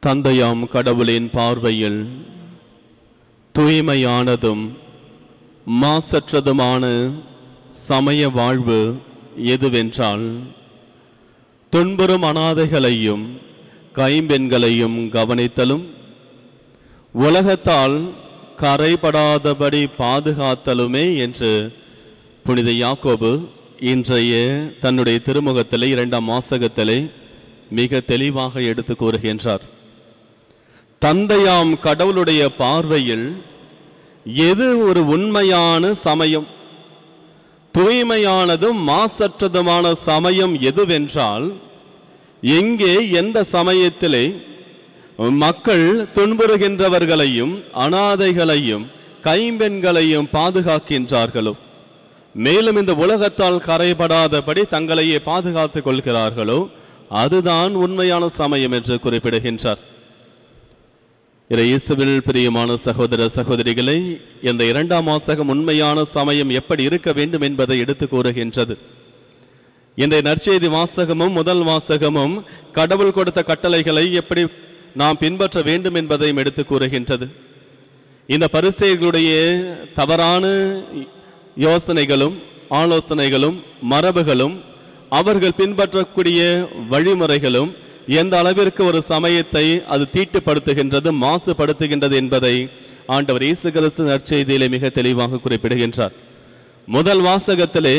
தந்தையாம் கடவுளின் பார்வையில் தூய்மையானதும் மாசற்றதுமான சமய வாழ்வு எதுவென்றால் துன்புறும் அனாதைகளையும் கைம்பெண்களையும் கவனித்தலும் உலகத்தால் கரைபடாதபடி பாதுகாத்தலுமே என்று புனித யாக்கோபு இன்றைய தன்னுடைய திருமுகத்திலே 2ஆம் வாசகத்திலே மிக தெளிவாக எடுத்து கூறுகின்றார். தந்தையாம் கடவுளுடைய பார்வையில் எது ஒரு உண்மையான சமயம், தூய்மையானதும் மாசற்றதுமான சமயம் எதுவென்றால், எங்கே எந்த சமயத்திலே மக்கள் துன்புறுகின்றவர்களையும் அனாதைகளையும் கைம்பெண்களையும் பாதுகாக்கின்றார்களோ, மேலும் இந்த உலகத்தால் கரைபடாதபடி தங்களையே பாதுகாத்துக் கொள்கிறார்களோ, அதுதான் உண்மையான சமயம் என்று குறிப்பிடுகின்றார். இயேசுவில் பிரியமான சகோதர சகோதரிகளை, இந்த 2ஆம் வாசகம் உண்மையான சமயம் எப்படி இருக்க வேண்டும் என்பதை எடுத்து கூறுகின்றது. இந்த நற்செய்தி வாசகமும் முதல் வாசகமும் கடவுள் கொடுத்த கட்டளைகளை எப்படி நாம் பின்பற்ற வேண்டும் என்பதையும் எடுத்து கூறுகின்றது. இந்த பரிசேயர்களுடைய தவறான யோசனைகளும் ஆலோசனைகளும் மரபுகளும் அவர்கள் பின்பற்றக்கூடிய வழிமுறைகளும் எந்த அளவிற்கு ஒரு சமயத்தை அது தீட்டுப்படுத்துகின்றது, மாசுபடுத்துகின்றது என்பதை ஆண்டவர் இயேசு கிறிஸ்து நற்செய்தியிலே மிக தெளிவாக குறிப்பிடுகின்றார். முதல் வாசகத்திலே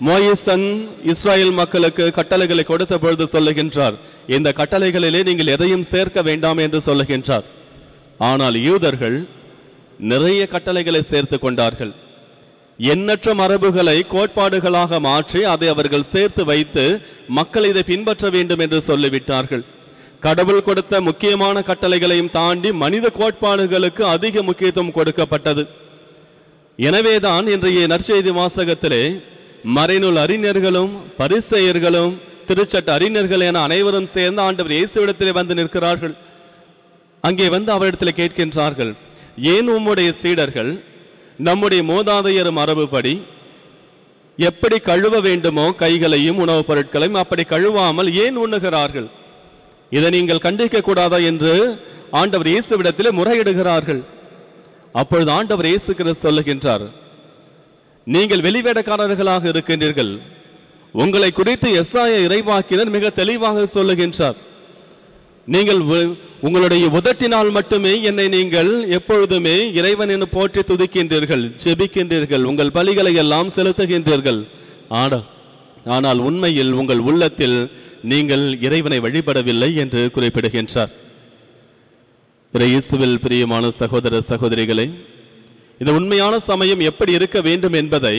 மோயிசன் இஸ்ராயேல் மக்களுக்கு கட்டளைகளை கொடுத்த பொழுது சொல்லுகின்றார், இந்த கட்டளைகளிலே நீங்கள் எதையும் சேர்க்க வேண்டாம் என்று சொல்லுகின்றார். ஆனால் யூதர்கள் நிறைய கட்டளைகளை சேர்த்து கொண்டார்கள். எண்ணற்ற மரபுகளை கோட்பாடுகளாக மாற்றி அதை அவர்கள் சேர்த்து வைத்து மக்கள் இதை பின்பற்ற வேண்டும் என்று சொல்லிவிட்டார்கள். கடவுள் கொடுத்த முக்கியமான கட்டளைகளையும் தாண்டி மனித கோட்பாடுகளுக்கு அதிக முக்கியத்துவம் கொடுக்கப்பட்டது. எனவேதான் இன்றைய நற்செய்தி வாசகத்திலே மறைநூல் அறிஞர்களும் பரிசேயர்களும் திருச்சட்ட அறிஞர்கள் என அனைவரும் சேர்ந்து ஆண்டவர் இயேசுவிடத்திலே வந்து நிற்கிறார்கள். அங்கே வந்து அவரிடத்தில் கேட்கின்றார்கள், ஏன் உம்முடைய சீடர்கள் நம்முடைய மூதாதையர் மரபுப்படி எப்படி கழுவ வேண்டுமோ கைகளையும் உணவுப் பொருட்களையும் அப்படி கழுவாமல் ஏன் உண்ணுகிறார்கள்? இதை நீங்கள் கண்டிக்க கூடாதா என்று ஆண்டவர் இயேசுவிடத்திலே முறையிடுகிறார்கள். அப்பொழுது ஆண்டவர் இயேசு கிறிஸ்து சொல்லுகின்றார், நீங்கள் வெளிவேடக்காரர்களாக இருக்கின்றீர்கள். உங்களை குறித்து எசாயா இறைவாக்கினர் மிக தெளிவாக சொல்லுகின்றார், நீங்கள் உங்களுடைய உதட்டினால் மட்டுமே என்னை நீங்கள் எப்பொழுதுமே இறைவன் என போற்றி துதிக்கின்றீர்கள், ஜெபிக்கின்றீர்கள், உங்கள் பலிகளை எல்லாம் செலுத்துகின்றீர்கள். ஆனால் உண்மையில் உங்கள் உள்ளத்தில் நீங்கள் இறைவனை வழிபடவில்லை என்று குறிப்பிடுகின்றார். இயேசுவில் பிரியமான சகோதர சகோதரிகளே, இந்த உண்மையான சமயம் எப்படி இருக்க வேண்டும் என்பதை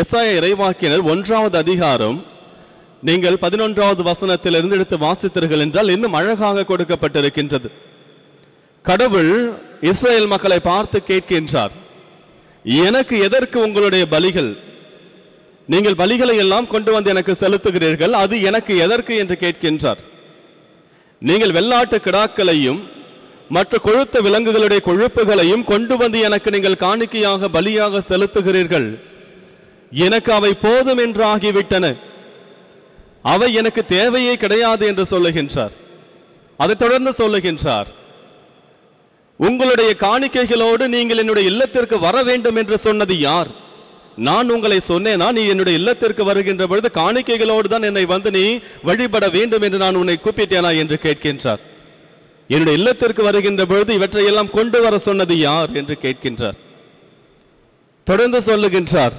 எசாயா இறைவாக்கினர் 1ஆவது அதிகாரம் நீங்கள் 11வது வசனத்திலிருந்து எடுத்து வாசித்தீர்கள் என்றால் இன்னும் அழகாக கொடுக்கப்பட்டிருக்கின்றது. கடவுள் இஸ்ரேல் மக்களை பார்த்து கேட்கின்றார், எனக்கு எதற்கு உங்களுடைய பலிகள்? நீங்கள் பலிகளை எல்லாம் கொண்டு வந்து எனக்கு செலுத்துகிறீர்கள், அது எனக்கு எதற்கு என்று கேட்கின்றார். நீங்கள் வெள்ளாட்டு கிடாக்களையும் மற்ற கொழுத்த விலங்குகளுடைய கொழுப்புகளையும் கொண்டு வந்து எனக்கு நீங்கள் காணிக்கையாக பலியாக செலுத்துகிறீர்கள், எனக்கு அவை போதும் என்று ஆகிவிட்டன, அவை எனக்கு தேவையே கிடையாது என்று சொல்லுகின்றார். அதை தொடர்ந்து சொல்லுகின்றார், உங்களுடைய காணிக்கைகளோடு நீங்கள் என்னுடைய இல்லத்திற்கு வர வேண்டும் என்று சொன்னது யார்? நான் உங்களை சொன்னேனா? நீ என்னுடைய இல்லத்திற்கு வருகின்ற பொழுது காணிக்கைகளோடு தான் என்னை வந்து நீ வழிபட வேண்டும் என்று நான் உன்னை கூப்பிட்டேனா என்று கேட்கின்றார். என்னுடைய இல்லத்திற்கு வருகின்ற பொழுது இவற்றையெல்லாம் கொண்டு வர சொன்னது யார் என்று கேட்கின்றார். தொடர்ந்து சொல்லுகின்றார்,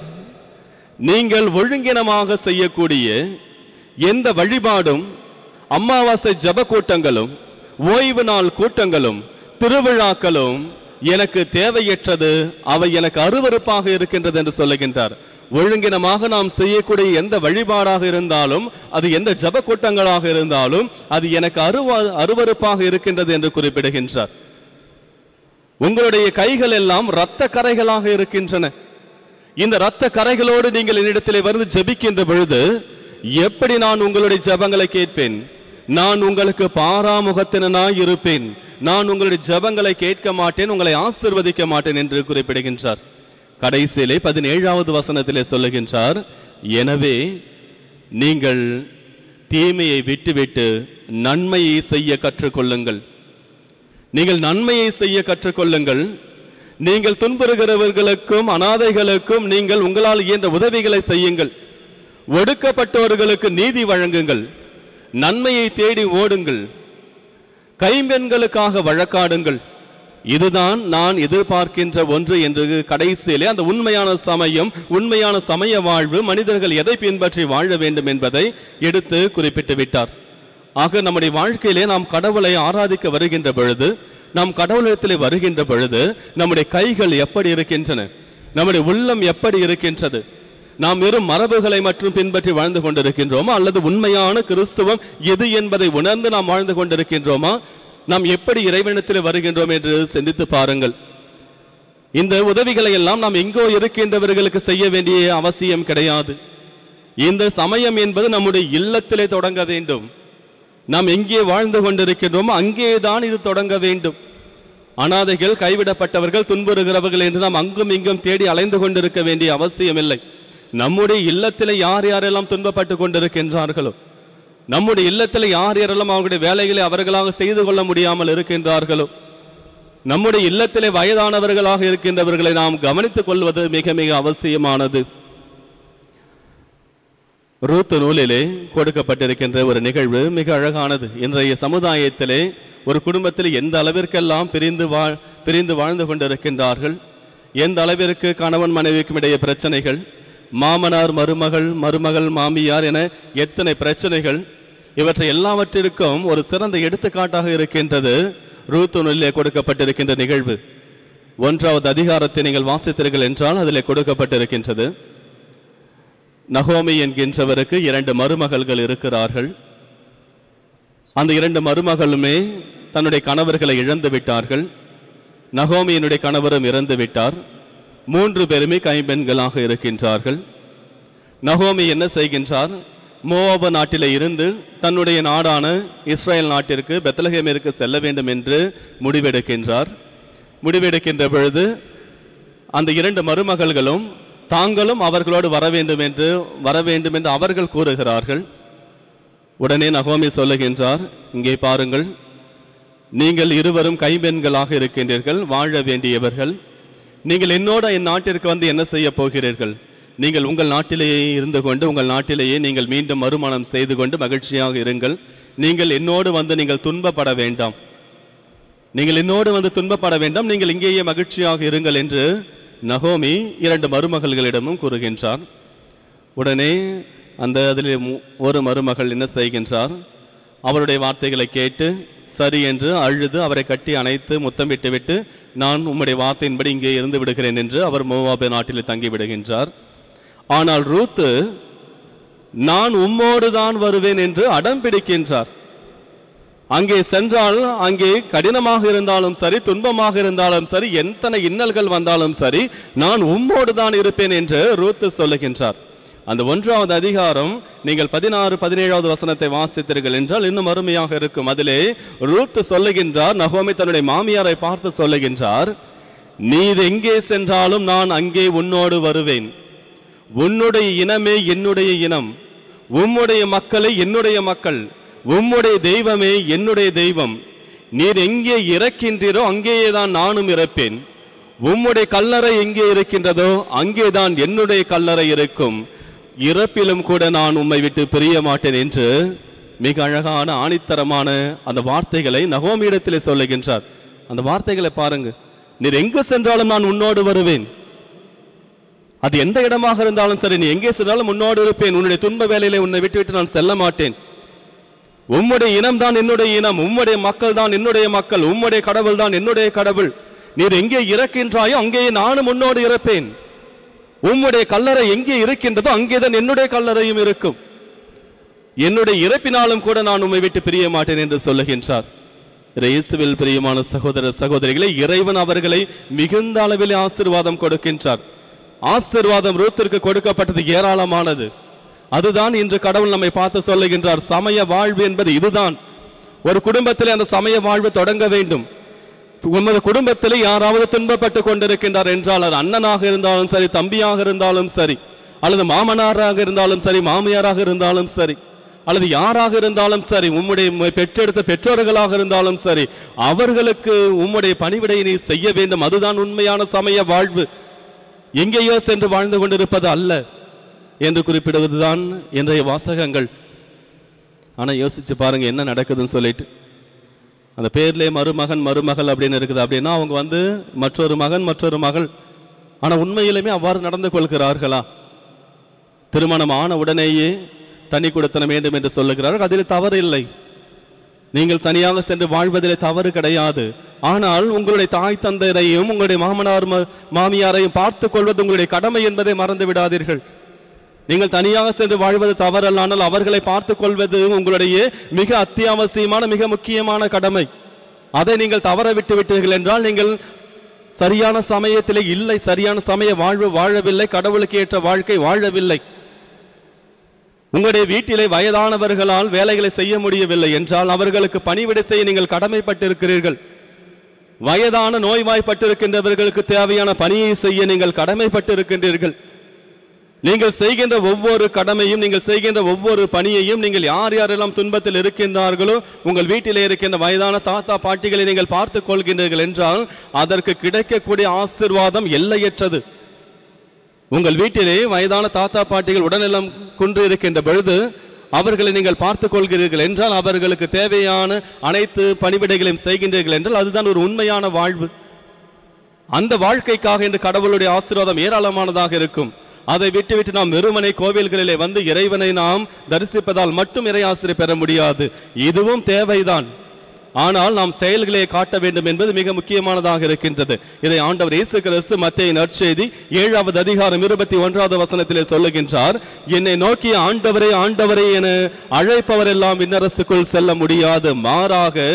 நீங்கள் ஒழுங்கினமாக செய்யக்கூடிய எந்த வழிபாடும், அமாவாசை ஜப கூட்டங்களும் ஓய்வு நாள் கூட்டங்களும் திருவிழாக்களும் எனக்கு தேவையற்றது, அவை எனக்கு அருவருப்பாக இருக்கின்றது என்று சொல்லுகின்றார். ஒழுங்கினமாக நாம் செய்யக்கூடிய எந்த வழிபாடாக இருந்தாலும், அது எந்த ஜப கூட்டங்களாக இருந்தாலும் அது எனக்கு அருவருப்பாக இருக்கின்றது என்று குறிப்பிடுகின்றார். உங்களுடைய கைகள் எல்லாம் இரத்த கரைகளாக இருக்கின்றன. இந்த இரத்த கரைகளோடு நீங்கள் என்னிடத்திலே வந்து ஜெபிக்கின்ற பொழுது எப்படி நான் உங்களுடைய ஜெபங்களை கேட்பேன்? நான் உங்களுக்கு பாராமுகத்தினாய் இருப்பேன், நான் உங்களுடைய ஜெபங்களை கேட்க மாட்டேன், உங்களை ஆசீர்வதிக்க மாட்டேன் என்று குறிப்பிடுகின்றார். கடைசியிலே 17வது வசனத்திலே சொல்லுகின்றார், எனவே நீங்கள் தீமையை விட்டுவிட்டு நன்மையை செய்ய கற்றுக்கொள்ளுங்கள். நீங்கள் நன்மையை செய்ய கற்றுக்கொள்ளுங்கள். நீங்கள் துன்புறுகிறவர்களுக்கும் அனாதைகளுக்கும் நீங்கள் உங்களால் இயன்ற உதவிகளை செய்யுங்கள். ஒடுக்கப்பட்டவர்களுக்கு நீதி வழங்குங்கள். நன்மையை தேடி ஓடுங்கள். கைம்பெண்களுக்காக வழக்காடுங்கள். இதுதான் நான் எதிர்பார்க்கின்ற ஒன்று என்று கடைசியிலே அந்த உண்மையான சமயம், உண்மையான சமய வாழ்வு, மனிதர்கள் எதை பின்பற்றி வாழ வேண்டும் என்பதை எடுத்து குறிப்பிட்டு விட்டார். ஆக நம்முடைய வாழ்க்கையிலே நாம் கடவுளை ஆராதிக்க வருகின்ற பொழுது, நாம் கடவுளத்திலே வருகின்ற பொழுது நம்முடைய கைகள் எப்படி இருக்கின்றன, நம்முடைய உள்ளம் எப்படி இருக்கின்றது? நாம் வெறும் மரபுகளை மற்றும் பின்பற்றி வாழ்ந்து கொண்டிருக்கின்றோமா, அல்லது உண்மையான கிறிஸ்துவம் எது என்பதை உணர்ந்து நாம் வாழ்ந்து கொண்டிருக்கின்றோமா? நாம் எப்படி இறைவனிடத்தில் வருகின்றோம் என்று சிந்தித்து பாருங்கள். இந்த உதவிகளை எல்லாம் நாம் எங்கோ இருக்கின்றவர்களுக்கு செய்ய வேண்டிய அவசியம் கிடையாது. இந்த சமயம் என்பது நம்முடைய இல்லத்திலே தொடங்க வேண்டும். நாம் எங்கே வாழ்ந்து கொண்டிருக்கின்றோமோ அங்கேதான் இது தொடங்க வேண்டும். அனாதைகள், கைவிடப்பட்டவர்கள், துன்புறுகிறவர்கள் என்று நாம் அங்கும் இங்கும் தேடி அலைந்து கொண்டிருக்க வேண்டிய அவசியம் இல்லை. நம்முடைய இல்லத்திலே யார் யாரெல்லாம் துன்பப்பட்டு கொண்டிருக்கின்றார்களோ, நம்முடைய இல்லத்தில் யார் யாரெல்லாம் அவங்களுடைய வேலைகளை அவர்களாக செய்து கொள்ள முடியாமல் இருக்கின்றார்களோ, நம்முடைய இல்லத்திலே வயதானவர்களாக இருக்கின்றவர்களை நாம் கவனித்துக் கொள்வது மிக மிக அவசியமானது. ரூத் நூலிலே கொடுக்கப்பட்டிருக்கின்ற ஒரு நிகழ்வு மிக அழகானது. இன்றைய சமுதாயத்திலே ஒரு குடும்பத்தில் எந்த அளவிற்கெல்லாம் பிரிந்து வாழ்ந்து கொண்டிருக்கின்றார்கள், எந்த அளவிற்கு கணவன் மனைவிக்கும் இடையே பிரச்சனைகள், மாமனார் மருமகள், மருமகள் மாமியார் என எத்தனை பிரச்சனைகள், இவற்றை எல்லாவற்றிற்கும் ஒரு சிறந்த எடுத்துக்காட்டாக இருக்கின்றது ரூத் நூலிலே கொடுக்கப்பட்டிருக்கின்ற நிகழ்வு. 1வது அதிகாரத்தை நீங்கள் வாசித்தீர்கள் என்றால் அதிலே கொடுக்கப்பட்டிருக்கின்றது. நகோமி என்கின்றவருக்கு 2 மருமகள்கள் இருக்கிறார்கள். அந்த 2 மருமகளுமே தன்னுடைய கணவர்களை இழந்து விட்டார்கள். நகோமியினுடைய கணவரும் இறந்து விட்டார். 3 பேருமே கைம்பெண்களாக இருக்கின்றார்கள். நகோமி என்ன செய்கின்றார்? மோவாபு நாட்டிலே இருந்து தன்னுடைய நாடான இஸ்ரேல் நாட்டிற்கு, பெத்லகேமிற்கு செல்ல வேண்டும் என்று முடிவெடுக்கின்றார். முடிவெடுக்கின்ற பொழுது அந்த 2 மருமகள்களும் தாங்களும் அவர்களோடு வர வேண்டும் என்று அவர்கள் கூறுகிறார்கள். உடனே நகோமி சொல்லுகின்றார், இங்கே பாருங்கள், நீங்கள் இருவரும் கைம்பெண்களாக இருக்கின்றீர்கள், வாழ வேண்டியவர்கள். நீங்கள் என்னோட என் நாட்டிற்கு வந்து என்ன செய்ய போகிறீர்கள்? நீங்கள் உங்கள் நாட்டிலேயே இருந்து கொண்டு உங்கள் நாட்டிலேயே நீங்கள் மீண்டும் மறுமணம் செய்து கொண்டு மகிழ்ச்சியாக இருங்கள். நீங்கள் என்னோடு வந்து நீங்கள் துன்பப்பட வேண்டாம், நீங்கள் இங்கேயே மகிழ்ச்சியாக இருங்கள் என்று நகோமி 2 மருமகள்களிடமும் கூறுகின்றார். உடனே அதில் ஒரு மருமகள் என்ன செய்கின்றார்? அவருடைய வார்த்தைகளை கேட்டு சரி என்று அழுது அவரை கட்டி அணைத்து முத்தமிட்டு விட்டு, நான் உம்முடைய வார்த்தையின்படி இங்கே இருந்து விடுகிறேன் என்று அவர் மோவாபு நாட்டில் தங்கி விடுகின்றார். ஆனால் ரூத், நான் உம்மோடு தான் வருவேன் என்று அடம் பிடிக்கின்றார். அங்கே சென்றால் அங்கே கடினமாக இருந்தாலும் சரி, துன்பமாக இருந்தாலும் சரி, எத்தனை இன்னல்கள் வந்தாலும் சரி, நான் உம்மோடு தான் இருப்பேன் என்று ரூத் சொல்லுகின்றார். அந்த 1வது அதிகாரம் நீங்கள் 16, 17வது வசனத்தை வாசித்தீர்கள் என்றால் இன்னும் அருமையாக இருக்கும். அதிலே ரூத் சொல்லுகின்றார், நகோமி தன்னுடைய மாமியாரை பார்த்து சொல்லுகின்றார், நீர் எங்கே சென்றாலும் நான் அங்கே உன்னோடு வருவேன். உன்னுடைய இனமே என்னுடைய இனம், உம்முடைய மக்களே என்னுடைய மக்கள், உம்முடைய தெய்வமே என்னுடைய தெய்வம். நீர் எங்கே இறக்கின்றீரோ அங்கேயேதான் நானும் இறப்பேன். உம்முடைய கல்லறை எங்கே இருக்கின்றதோ அங்கேதான் என்னுடைய கல்லறை இருக்கும். இறப்பிலும் கூட நான் உம்மை விட்டு பிரிய மாட்டேன் என்று மிக அழகான ஆணித்தரமான அந்த வார்த்தைகளை நகோமியிடத்திலே சொல்லுகின்றார். அந்த வார்த்தைகளை பாருங்க. நீர் எங்கு சென்றாலும் நான் உன்னோடு வருவேன். அது எந்த இடமாக இருந்தாலும் சரி, நீ எங்கே சென்றாலும் உன்னோடு இருப்பேன். உன்னுடைய துன்ப வேலையிலே உன்னை விட்டு நான் செல்ல மாட்டேன். உம்முடைய இனம் தான் என்னுடைய இனம், உம்முடைய மக்கள் தான் என்னுடைய மக்கள், உம்முடைய கடவுள் தான் என்னுடைய கடவுள். நீர் எங்கே இறக்கின்றாயோ அங்கேயே நானும் உன்னோடு இறப்பேன். உம்முடைய கல்லறை எங்கே இருக்கின்றதோ அங்கேதான் என்னுடைய கல்லறையும் இருக்கும். என்னுடைய இறப்பினாலும் கூட நான் உம்மை விட்டு பிரிய மாட்டேன் என்று சொல்லுகின்றார். இயேசுவில் பிரியமான சகோதர சகோதரிகளை, இறைவன் அவர்களை மிகுந்த அளவில் ஆசீர்வாதம் கொடுக்கின்றார். ஆசீர்வாதம் ரூத்திற்கு கொடுக்கப்பட்டது ஏராளமானது. அதுதான் இன்று கடவுள் நம்மை பார்த்து சொல்லுகின்றார், சமய வாழ்வு என்பது இதுதான். ஒரு குடும்பத்திலே அந்த சமய வாழ்வு தொடங்க வேண்டும். உமது குடும்பத்திலே யாராவது துன்பப்பட்டு கொண்டிருக்கின்றார் என்றால், அது அண்ணனாக இருந்தாலும் சரி, தம்பியாக இருந்தாலும் சரி, அல்லது மாமனாராக இருந்தாலும் சரி, மாமியாராக இருந்தாலும் சரி, அல்லது யாராக இருந்தாலும் சரி, உம்முடைய பெற்றெடுத்த பெற்றோர்களாக இருந்தாலும் சரி, அவர்களுக்கு உம்முடைய பணிவிடையை நீ செய்ய வேண்டும். அதுதான் உண்மையான சமய வாழ்வு. எங்கேயோ சென்று வாழ்ந்து கொண்டிருப்பது அல்ல என்று குறிப்பிடுவதுதான் இன்றைய வாசகங்கள். ஆனா யோசிச்சு பாருங்க என்ன நடக்குதுன்னு சொல்லிட்டு. அந்த பேர்லேயே மருமகன் மருமகள் அப்படின்னு இருக்குது. அப்படின்னா அவங்க மற்றொரு மகன் மற்றொரு மகள். ஆனா உண்மையிலுமே அவ்வாறு நடந்து கொள்கிறார்களா? திருமணம் ஆன உடனேயே தனி கொடுத்தன வேண்டும் என்று சொல்லுகிறார்கள். அதில் தவறு இல்லை. நீங்கள் தனியாக சென்று வாழ்வதிலே தவறு கிடையாது. ஆனால் உங்களுடைய தாய் தந்தையரையும் உங்களுடைய மாமனார் மாமியாரையும் பார்த்து கொள்வது உங்களுடைய கடமை என்பதை மறந்து விடாதீர்கள். நீங்கள் தனியாக சென்று வாழ்வது தவறல்ல, ஆனால் அவர்களை பார்த்து கொள்வது உங்களுடைய மிக அத்தியாவசியமான மிக முக்கியமான கடமை. அதை நீங்கள் தவற விட்டு விட்டீர்கள் என்றால் நீங்கள் சரியான சமயத்திலே இல்லை, சரியான சமய வாழ்வு வாழவில்லை, கடவுளுக்கு ஏற்ற வாழ்க்கை வாழவில்லை. உங்களுடைய வீட்டிலே வயதானவர்களால் வேலைகளை செய்ய முடியவில்லை என்றால் அவர்களுக்கு பணிவிடை செய்ய நீங்கள் கடமைப்பட்டிருக்கிறீர்கள். வயதான நோய்வாய்ப்பட்டிருக்கின்றவர்களுக்கு தேவையான பணியை செய்ய நீங்கள் கடமைப்பட்டிருக்கின்றீர்கள். நீங்கள் செய்கின்ற ஒவ்வொரு கடமையும், நீங்கள் செய்கின்ற ஒவ்வொரு பணியையும், நீங்கள் யார் யாரெல்லாம் துன்பத்தில் இருக்கின்றார்களோ உங்கள் வீட்டிலே இருக்கின்ற வயதான தாத்தா பாட்டிகளை நீங்கள் பார்த்து கொள்கின்றீர்கள் என்றால் அதற்கு கிடைக்கக்கூடிய ஆசீர்வாதம் எல்லையற்றது. உங்கள் வீட்டிலே வயதான தாத்தா பாட்டிகள் உடனெல்லாம் குன்று இருக்கின்ற பொழுது அவர்களை நீங்கள் பார்த்து கொள்கிறீர்கள் என்றால், அவர்களுக்கு தேவையான அனைத்து பணிவிடைகளையும் செய்கின்றீர்கள் என்றால் அதுதான் ஒரு உண்மையான வாழ்வு. அந்த வாழ்க்கைக்காக இன்று கடவுளுடைய ஆசீர்வாதம் ஏராளமானதாக இருக்கும். அதை விட்டுவிட்டு நாம் வெறுமனை கோவில்களிலே இறைவனை நாம் தரிசிப்பதால் மட்டும் இறை ஆசிரியை பெற முடியாது. இதுவும் தேவைதான். ஆனால் நாம் செயல்களை காட்ட வேண்டும் என்பது மிக முக்கியமானதாக இருக்கின்றது. இதை ஆண்டவர் இயேசு கிறிஸ்து மத்தேயு நற்செய்தி 7வது அதிகாரம் 21வது வசனத்திலே சொல்லுகின்றார், என்னை நோக்கி ஆண்டவரே ஆண்டவரே என அழைப்பவரெல்லாம் விண்ணரசுக்குள் செல்ல முடியாது, மாறாக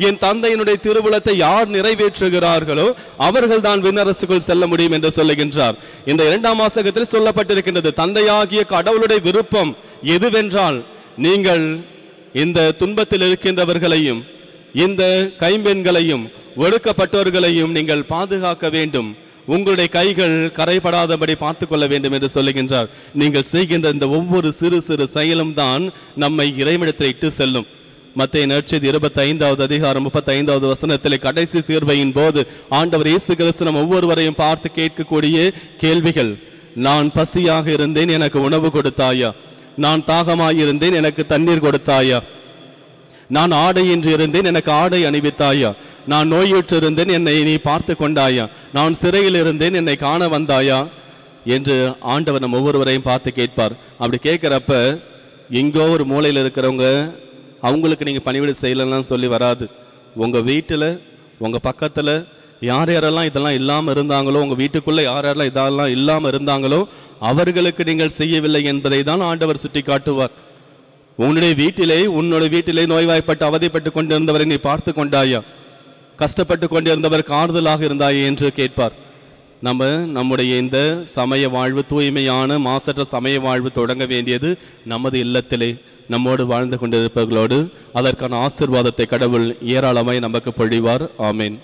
என் தந்தையினுடைய திருவுளத்தை யார் நிறைவேற்றுகிறார்களோ அவர்கள் தான் விண்ணரசுக்குள் செல்ல முடியும் என்று சொல்லுகின்றார். இந்த 2ஆம் வாசகத்தில் சொல்லப்பட்டிருக்கின்றது, தந்தையாகிய கடவுளுடைய விருப்பம் எதுவென்றால் நீங்கள் இந்த துன்பத்தில் இருக்கின்றவர்களையும் இந்த கைம்பெண்களையும் ஒடுக்கப்பட்டவர்களையும் நீங்கள் பாதுகாக்க வேண்டும். உங்களுடைய கைகள் கரைபடாதபடி பார்த்துக் கொள்ள வேண்டும் என்று சொல்லுகின்றார். நீங்கள் செய்கின்ற இந்த ஒவ்வொரு சிறு சிறு செயலும் தான் நம்மை இறைவனிடத்தில் இட்டு செல்லும். மத்தேயு நற்செய்தி 25வது அதிகாரம் 35வது வசனத்திலே கடைசி தீர்வையின் போது ஆண்டவர் இயேசு கிறிஸ்து நம் ஒவ்வொருவரையும் பார்த்து கேட்கக்கூடிய கேள்விகள்: நான் பசியாக இருந்தேன், எனக்கு உணவு கொடுத்தாயா? நான் தாகமாயிருந்தேன், எனக்கு தண்ணீர் கொடுத்தாயா? நான் ஆடையின்றி இருந்தேன், எனக்கு ஆடை அணிவித்தாயா? நான் நோயுற்று இருந்தேன், என்னை நீ பார்த்து கொண்டாயா? நான் சிறையில் இருந்தேன், என்னை காண வந்தாயா என்று ஆண்டவர் நம்ம ஒவ்வொருவரையும் பார்த்து கேட்பார். அப்படி கேட்கிறப்ப எங்கோ ஒரு மூலையில் இருக்கிறவங்க அவங்களுக்கு நீங்கள் பணிவிடை செய்யலாம் சொல்லி வராது. உங்கள் வீட்டில் உங்கள் பக்கத்தில் யார் யாரெல்லாம் இதெல்லாம் இல்லாமல் இருந்தாங்களோ, உங்கள் வீட்டுக்குள்ளே யார் யாரெல்லாம் இதெல்லாம் இல்லாமல் இருந்தாங்களோ அவர்களுக்கு நீங்கள் செய்யவில்லை என்பதை தான் ஆண்டவர் சுட்டி காட்டுவார். உன்னுடைய வீட்டிலே நோய்வாய்ப்பட்டு அவதிப்பட்டு கொண்டிருந்தவரை நீ பார்த்து கொண்டாயா? கஷ்டப்பட்டு கொண்டிருந்தவருக்கு ஆறுதலாக இருந்தாயே என்று கேட்பார். நம்முடைய இந்த சமய வாழ்வு, தூய்மையான மாசற்ற சமய வாழ்வு தொடங்க வேண்டியது நமது இல்லத்திலே நம்மோடு வாழ்ந்து கொண்டிருப்பவர்களோடு. அதற்கான ஆசீர்வாதத்தை கடவுள் ஏராளமாய் நமக்கு பொழிவார். ஆமேன்.